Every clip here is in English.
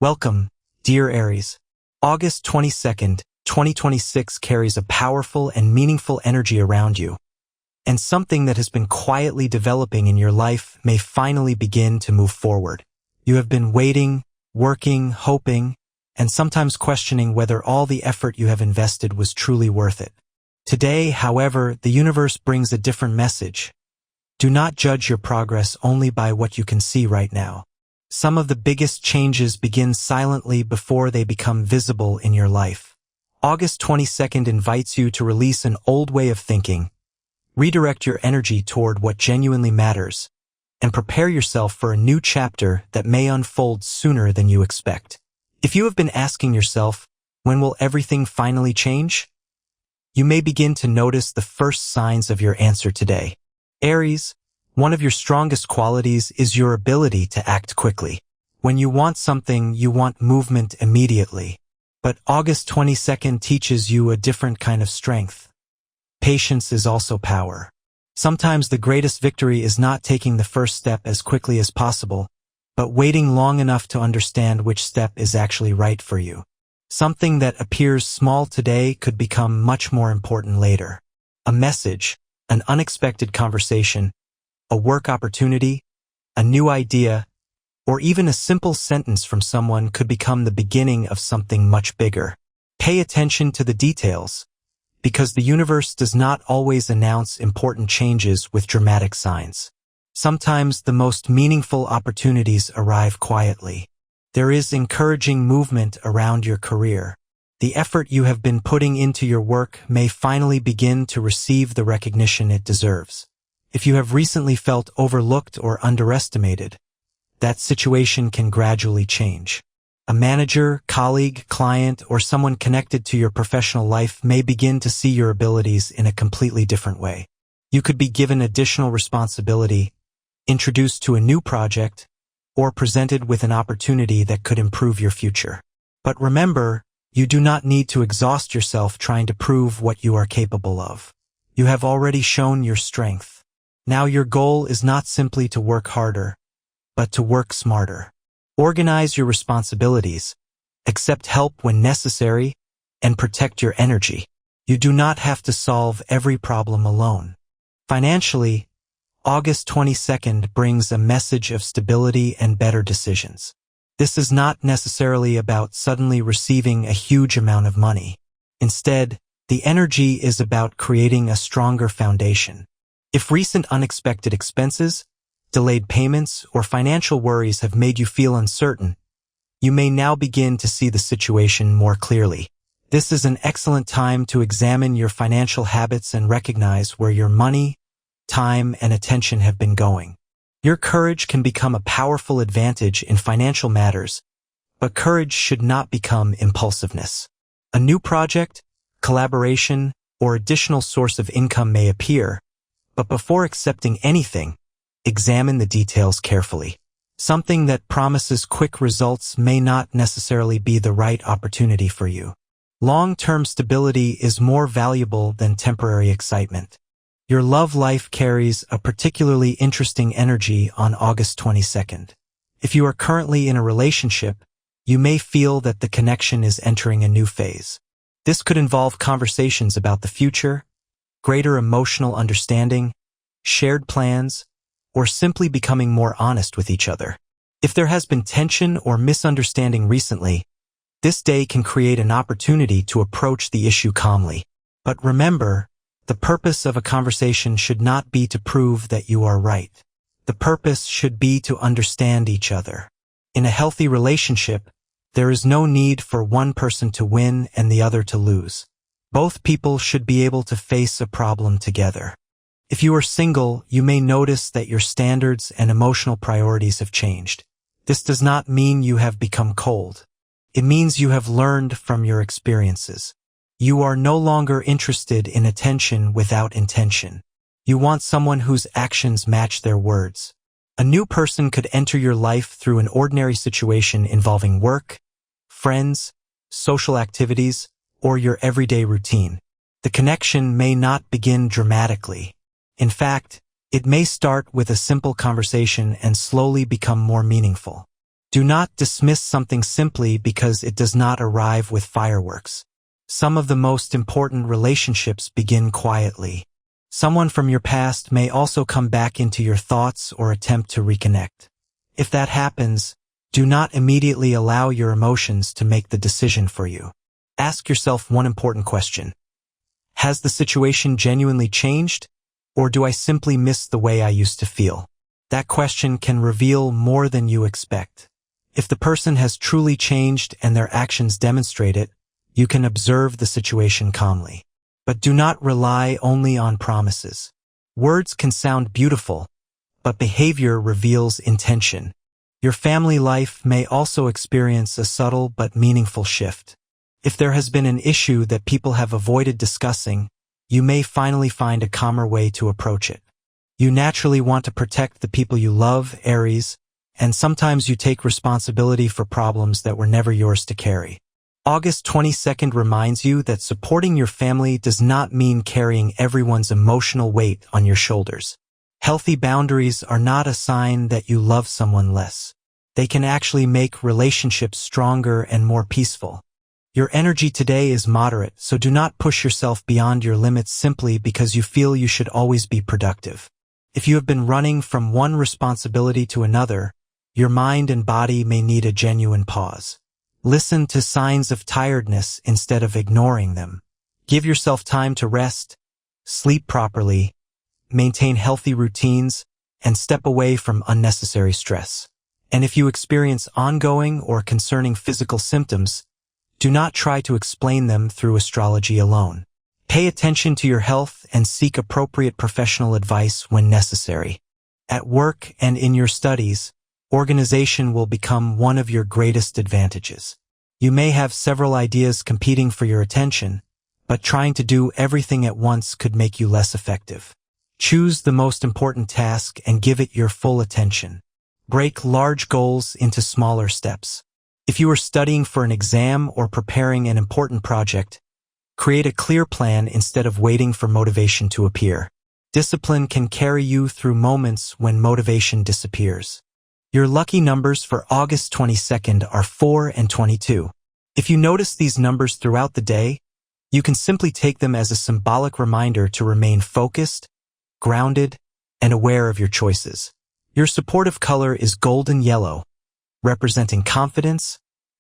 Welcome, dear Aries. August 22nd, 2026 carries a powerful and meaningful energy around you, and something that has been quietly developing in your life may finally begin to move forward. You have been waiting, working, hoping, and sometimes questioning whether all the effort you have invested was truly worth it. Today, however, the universe brings a different message. Do not judge your progress only by what you can see right now. Some of the biggest changes begin silently before they become visible in your life. August 22nd invites you to release an old way of thinking, redirect your energy toward what genuinely matters, and prepare yourself for a new chapter that may unfold sooner than you expect. If you have been asking yourself, when will everything finally change? You may begin to notice the first signs of your answer today. Aries, one of your strongest qualities is your ability to act quickly. When you want something, you want movement immediately. But August 22nd teaches you a different kind of strength. Patience is also power. Sometimes the greatest victory is not taking the first step as quickly as possible, but waiting long enough to understand which step is actually right for you. Something that appears small today could become much more important later. A message, an unexpected conversation, a work opportunity, a new idea, or even a simple sentence from someone could become the beginning of something much bigger. Pay attention to the details, because the universe does not always announce important changes with dramatic signs. Sometimes the most meaningful opportunities arrive quietly. There is encouraging movement around your career. The effort you have been putting into your work may finally begin to receive the recognition it deserves. If you have recently felt overlooked or underestimated, that situation can gradually change. A manager, colleague, client, or someone connected to your professional life may begin to see your abilities in a completely different way. You could be given additional responsibility, introduced to a new project, or presented with an opportunity that could improve your future. But remember, you do not need to exhaust yourself trying to prove what you are capable of. You have already shown your strength. Now your goal is not simply to work harder, but to work smarter. Organize your responsibilities, accept help when necessary, and protect your energy. You do not have to solve every problem alone. Financially, August 22nd brings a message of stability and better decisions. This is not necessarily about suddenly receiving a huge amount of money. Instead, the energy is about creating a stronger foundation. If recent unexpected expenses, delayed payments, or financial worries have made you feel uncertain, you may now begin to see the situation more clearly. This is an excellent time to examine your financial habits and recognize where your money, time, and attention have been going. Your courage can become a powerful advantage in financial matters, but courage should not become impulsiveness. A new project, collaboration, or additional source of income may appear, but before accepting anything, examine the details carefully. Something that promises quick results may not necessarily be the right opportunity for you. Long-term stability is more valuable than temporary excitement. Your love life carries a particularly interesting energy on August 22nd. If you are currently in a relationship, you may feel that the connection is entering a new phase. This could involve conversations about the future, greater emotional understanding, shared plans, or simply becoming more honest with each other. If there has been tension or misunderstanding recently, this day can create an opportunity to approach the issue calmly. But remember, the purpose of a conversation should not be to prove that you are right. The purpose should be to understand each other. In a healthy relationship, there is no need for one person to win and the other to lose. Both people should be able to face a problem together. If you are single, you may notice that your standards and emotional priorities have changed. This does not mean you have become cold. It means you have learned from your experiences. You are no longer interested in attention without intention. You want someone whose actions match their words. A new person could enter your life through an ordinary situation involving work, friends, social activities, or your everyday routine. The connection may not begin dramatically. In fact, it may start with a simple conversation and slowly become more meaningful. Do not dismiss something simply because it does not arrive with fireworks. Some of the most important relationships begin quietly. Someone from your past may also come back into your thoughts or attempt to reconnect. If that happens, do not immediately allow your emotions to make the decision for you. Ask yourself one important question. Has the situation genuinely changed, or do I simply miss the way I used to feel? That question can reveal more than you expect. If the person has truly changed and their actions demonstrate it, you can observe the situation calmly. But do not rely only on promises. Words can sound beautiful, but behavior reveals intention. Your family life may also experience a subtle but meaningful shift. If there has been an issue that people have avoided discussing, you may finally find a calmer way to approach it. You naturally want to protect the people you love, Aries, and sometimes you take responsibility for problems that were never yours to carry. August 22nd reminds you that supporting your family does not mean carrying everyone's emotional weight on your shoulders. Healthy boundaries are not a sign that you love someone less. They can actually make relationships stronger and more peaceful. Your energy today is moderate, so do not push yourself beyond your limits simply because you feel you should always be productive. If you have been running from one responsibility to another, your mind and body may need a genuine pause. Listen to signs of tiredness instead of ignoring them. Give yourself time to rest, sleep properly, maintain healthy routines, and step away from unnecessary stress. And if you experience ongoing or concerning physical symptoms, do not try to explain them through astrology alone. Pay attention to your health and seek appropriate professional advice when necessary. At work and in your studies, organization will become one of your greatest advantages. You may have several ideas competing for your attention, but trying to do everything at once could make you less effective. Choose the most important task and give it your full attention. Break large goals into smaller steps. If you are studying for an exam or preparing an important project, create a clear plan instead of waiting for motivation to appear. Discipline can carry you through moments when motivation disappears. Your lucky numbers for August 22nd are 4 and 22. If you notice these numbers throughout the day, you can simply take them as a symbolic reminder to remain focused, grounded, and aware of your choices. Your supportive color is golden yellow, representing confidence,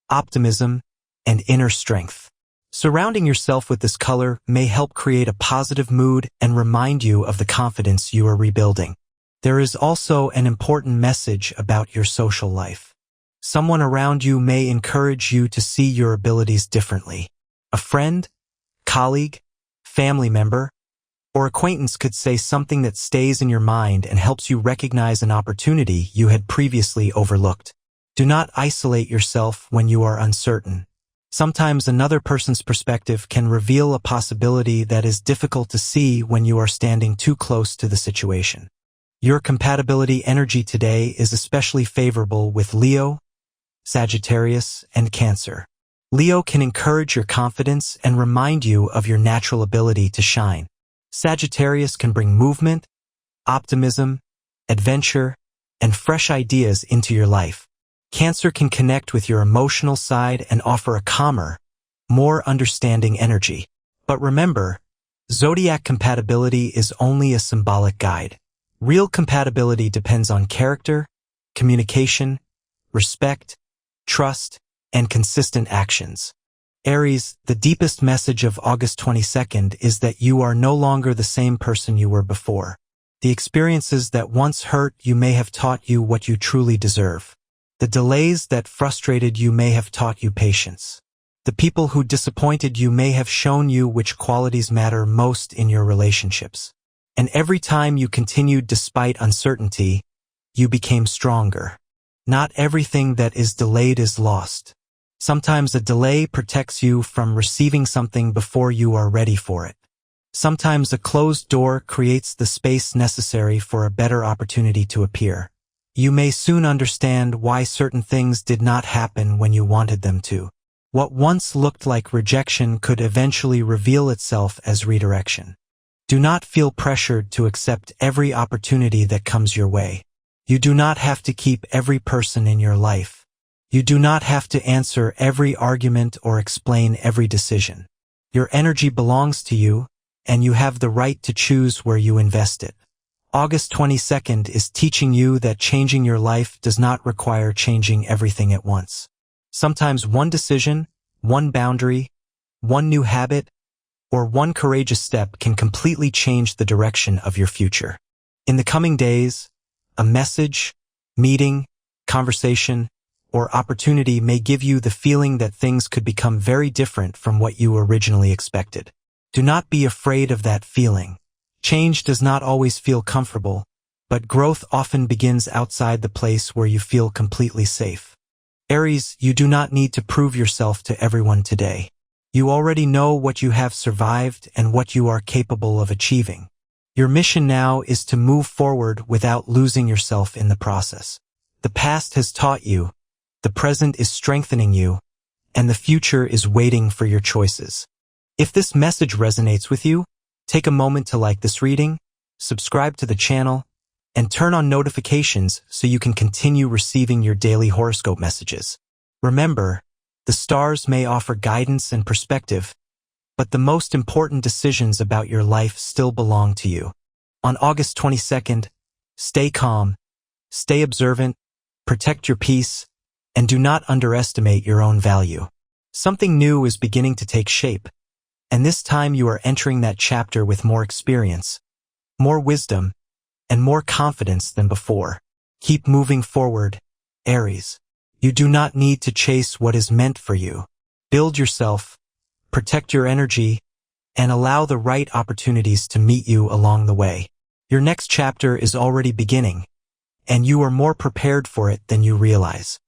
optimism, and inner strength. Surrounding yourself with this color may help create a positive mood and remind you of the confidence you are rebuilding. There is also an important message about your social life. Someone around you may encourage you to see your abilities differently. A friend, colleague, family member, or acquaintance could say something that stays in your mind and helps you recognize an opportunity you had previously overlooked. Do not isolate yourself when you are uncertain. Sometimes another person's perspective can reveal a possibility that is difficult to see when you are standing too close to the situation. Your compatibility energy today is especially favorable with Leo, Sagittarius, and Cancer. Leo can encourage your confidence and remind you of your natural ability to shine. Sagittarius can bring movement, optimism, adventure, and fresh ideas into your life. Cancer can connect with your emotional side and offer a calmer, more understanding energy. But remember, zodiac compatibility is only a symbolic guide. Real compatibility depends on character, communication, respect, trust, and consistent actions. Aries, the deepest message of August 22nd is that you are no longer the same person you were before. The experiences that once hurt you may have taught you what you truly deserve. The delays that frustrated you may have taught you patience. The people who disappointed you may have shown you which qualities matter most in your relationships. And every time you continued despite uncertainty, you became stronger. Not everything that is delayed is lost. Sometimes a delay protects you from receiving something before you are ready for it. Sometimes a closed door creates the space necessary for a better opportunity to appear. You may soon understand why certain things did not happen when you wanted them to. What once looked like rejection could eventually reveal itself as redirection. Do not feel pressured to accept every opportunity that comes your way. You do not have to keep every person in your life. You do not have to answer every argument or explain every decision. Your energy belongs to you, and you have the right to choose where you invest it. August 22nd is teaching you that changing your life does not require changing everything at once. Sometimes one decision, one boundary, one new habit, or one courageous step can completely change the direction of your future. In the coming days, a message, meeting, conversation, or opportunity may give you the feeling that things could become very different from what you originally expected. Do not be afraid of that feeling. Change does not always feel comfortable, but growth often begins outside the place where you feel completely safe. Aries, you do not need to prove yourself to everyone today. You already know what you have survived and what you are capable of achieving. Your mission now is to move forward without losing yourself in the process. The past has taught you, the present is strengthening you, and the future is waiting for your choices. If this message resonates with you, take a moment to like this reading, subscribe to the channel, and turn on notifications so you can continue receiving your daily horoscope messages. Remember, the stars may offer guidance and perspective, but the most important decisions about your life still belong to you. On August 22nd, stay calm, stay observant, protect your peace, and do not underestimate your own value. Something new is beginning to take shape, and this time you are entering that chapter with more experience, more wisdom, and more confidence than before. Keep moving forward, Aries. You do not need to chase what is meant for you. Build yourself, protect your energy, and allow the right opportunities to meet you along the way. Your next chapter is already beginning, and you are more prepared for it than you realize.